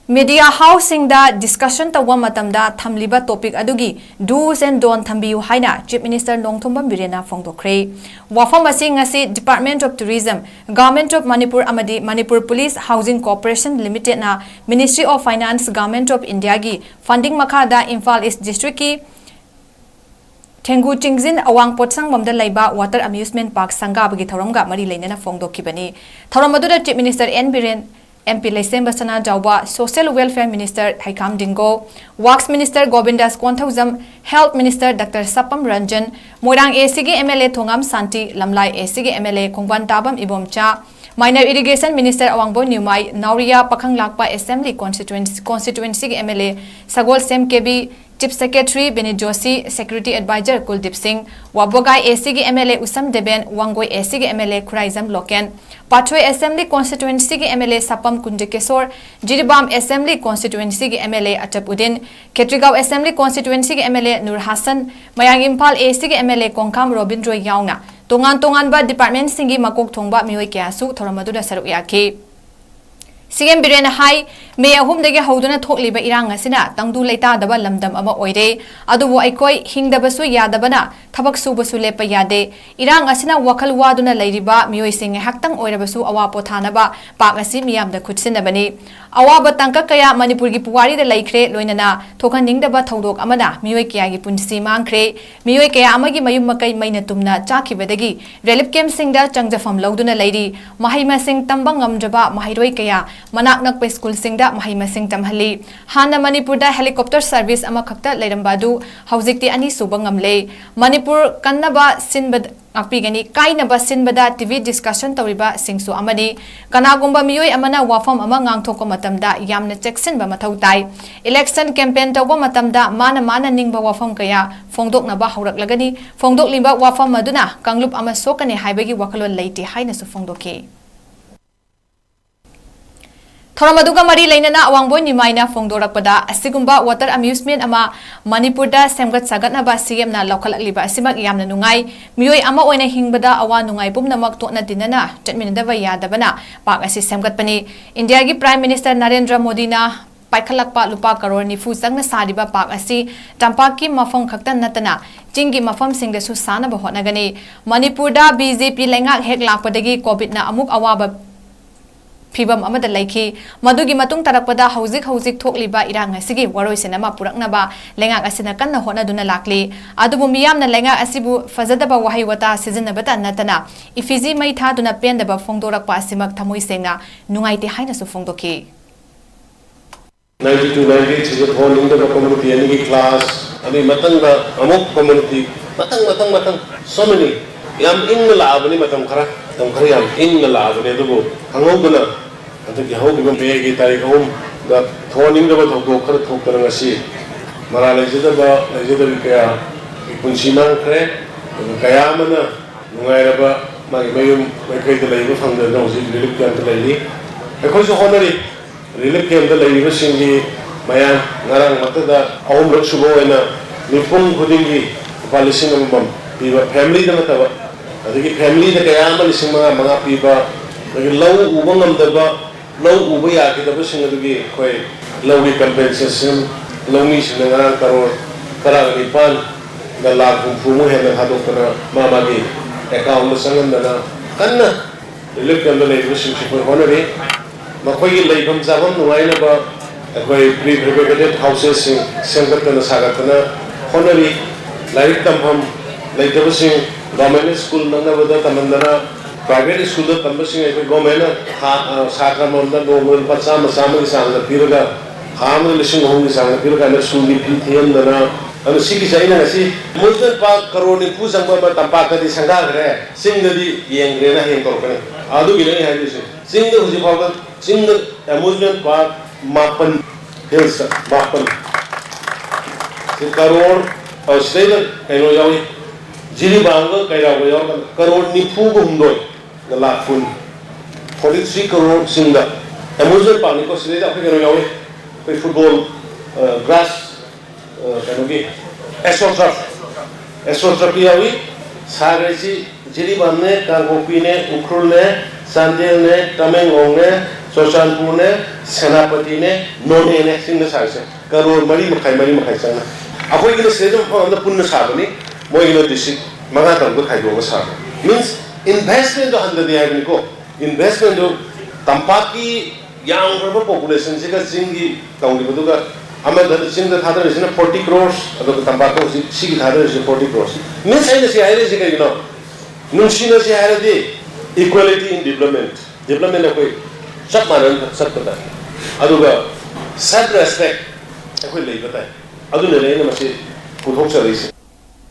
Media housing da discussion tawa matamda thamliba topic adugi do's and don't thambiu haina Chief Minister Nongthomba Birena phongdokre. Wafam asi ngasi Department of Tourism, Government of Manipur amadi Manipur Police Housing Corporation Limited na Ministry of Finance Government of India gi funding makhada Imphal East District ki 𝗕𝗛𝗪𝗔𝗡𝗏 awang potsang mamda laiba water amusement park sangabagi thoramga mari leinana phongdokhibani. Thoram aduda Chief Minister N Biren MP Laysemba Jauba, Social Welfare Minister 𝗪𝗛𝗪𝗘𝗏, Works Minister 𝗪𝗛𝗪𝗡𝗠𝗨𝗦𝗘𝗠𝗠𝗡𝗠 𝗪𝗛𝗡 Minister Dr. 𝗪𝗠𝗻 𝟏𝟏, Moirang ACG MLA 𝗏𝗠𝗪 𝗠𝗨 lamlai ACG MLA ꯈꯣꯡꯕꯥꯟ ꯇꯥꯕꯝ Ibomcha, Minor Irrigation Minister Awangbo Nyumai, Nauria Pakhanglakpa Assembly Constituency MLA Sagolsem KB, Chief Secretary Beni Joshi, Security Advisor Kuldeep Singh, Wabogai ACG MLA Usam Deben, Wangoi ACG MLA Khuraizam Loken, Pathway Assembly Constituency MLA Sapam Kunjekesor, Jiribam Assembly Constituency MLA Achapudin, Ketrigao Assembly Constituency MLA Nur Hassan, Mayang Imphal ACG MLA Kongkam Robindro Yauna, Tongan ba Department Singi Makok Thongba Mioi Kyasu Thoramadu Saruk Yaki. CM Birena Hai, May ahum dege hauduna thokliba irang asina tangdu leita daba lamdam ama oire adubu aikoi hingdabasu yadabana thabak subasu lepa yade irang asina wakhal waduna leiriba mioi singe haktang oirabasu awa pothanaba pak asi miyamda khutsinabani awaba tangka kaya Manipur gi puwari da laikre loinana thokan ningdaba thodok amana mioi kya gi punsi mangkhre mioi kaya amagi mayum makai maina tumna chakhibadagi relief camp singda changjafam loduna leiri mahaima sing tambang ngamjaba mahairoi kaya manak nakpe school singda mahaima sing tamhali hana Manipur da helicopter service ama khakta leirambadu haujikti ani suba ngamle Manipur kannaba sinbad akpigani kainaba sinbada TV discussion tawriba singsu amani kanagumba miyoi amana wafam ama ngangthokko matamda yamna cheksinba mathau tai election campaign tawba matamda mana ningba wafam kaya phongdoknaba hawraklagani phongdokliba wafam maduna kanglup ama sokani haibagi wakalon leiti haina su phongdoki Thoramaduga mari leinana awangbo nimaina phongdorakpada asigumba water amusement ama Manipur da semgat sagatna ba CM na lokhalakliba asimak yamna nungai mioi ama oina hingbada awa nungai pumnamak tokna dinana chatminadaba yadabana pak asi semgatpani India gi Prime Minister Narendra Modi na paikhalakpa lupa karor nifu changna sariba pak asi tampaki mafam khaktan natana chingi mafam singda su sana ba hotnagani Manipur da BJP lengak hek lakpadagi covid na amuk awaba Pibam amada laiki madugi matung tarakpada haujik thokliba irang asigi waroi sinama puraknaba lengak asina kanna hona duna lakli adubu miyamna lengak asibu fazadaba wahai wata sizinabata natana ifiji mai tha duna pendaba phongdorakpa asimak thamoi sengna nungaite haina su phongdoki 92 98 is a whole Indo community any class ani matanga amuk community matang so many yam ing la abani matam khara yam ing la abani dubu hangobuna anti haugiba megi tarik home da thoning da thok khara thok taranga si marale jida kaya punsiman khre kaya mana nungai ba magi mayum mai kai da leiba phangda no ji relief camp da leili ekoi so honori relief camp da leiba singi maya ngarang matada ahum rok subo ena nipum khudingi palising amam piba family da mata adagi family da kaya ma lising mga piba lagi law ubang amdaba law uba yakidaba sing adagi khoi law gi compensation law ni sing ngarang karor karang nipan da lakh fumu hena hadok kana mamagi account mo sangan dana kanna relief camp da leiba sing sipur honori makhoi leibam jabam nuaina ba akhoi prefabricated houses sing sangatana sagatana honori laik tamham leitaba sing government school nanabada tamandana private school da tambasing ai government sakramanda government pachama samagi sangda piraga hamri lising hong sangda piraga na school ni ptm dana anu sigi saina si multan pa karoni pu sangba ba tampa ka di sangga gre singda di yengre na hen korkane adu gile hai dise singda huji phaga singda amusement park mapan hills mapan karor और state कहीं जाओ जिली बांगा कहीं जाओ करोड़ निफू को हुंडोय लाखुन 43 करोड़ सिंगा Amazon पानी को state आपके कहीं जाओ कोई फुटबॉल ग्रास कहीं की एस्ट्रोट्रफ की आवी सारे ची जिली बांगने कांगोपी ने उखरुल ने सांजेल ने तमेंगोंग ने Churachandpur ne, Senapati ne, None ne, sing the size. Karo Mari Makai Sana. Ako yung state of the Puna Sabani, Moyino district, Mangatang Kaido Sab. Means investment to under the Avenco. Investment to Tampaki, young population, Zingi, County Buduga, Amada Sing the Hather is in 40 crores, the Tampaco, Sig Hather is 40 crores. Means I say, you know, Nunshina Sayadi, equality in development. Development of way. Submaran, Subpata. Aduga, self respect. I will leave it. I don't know any of the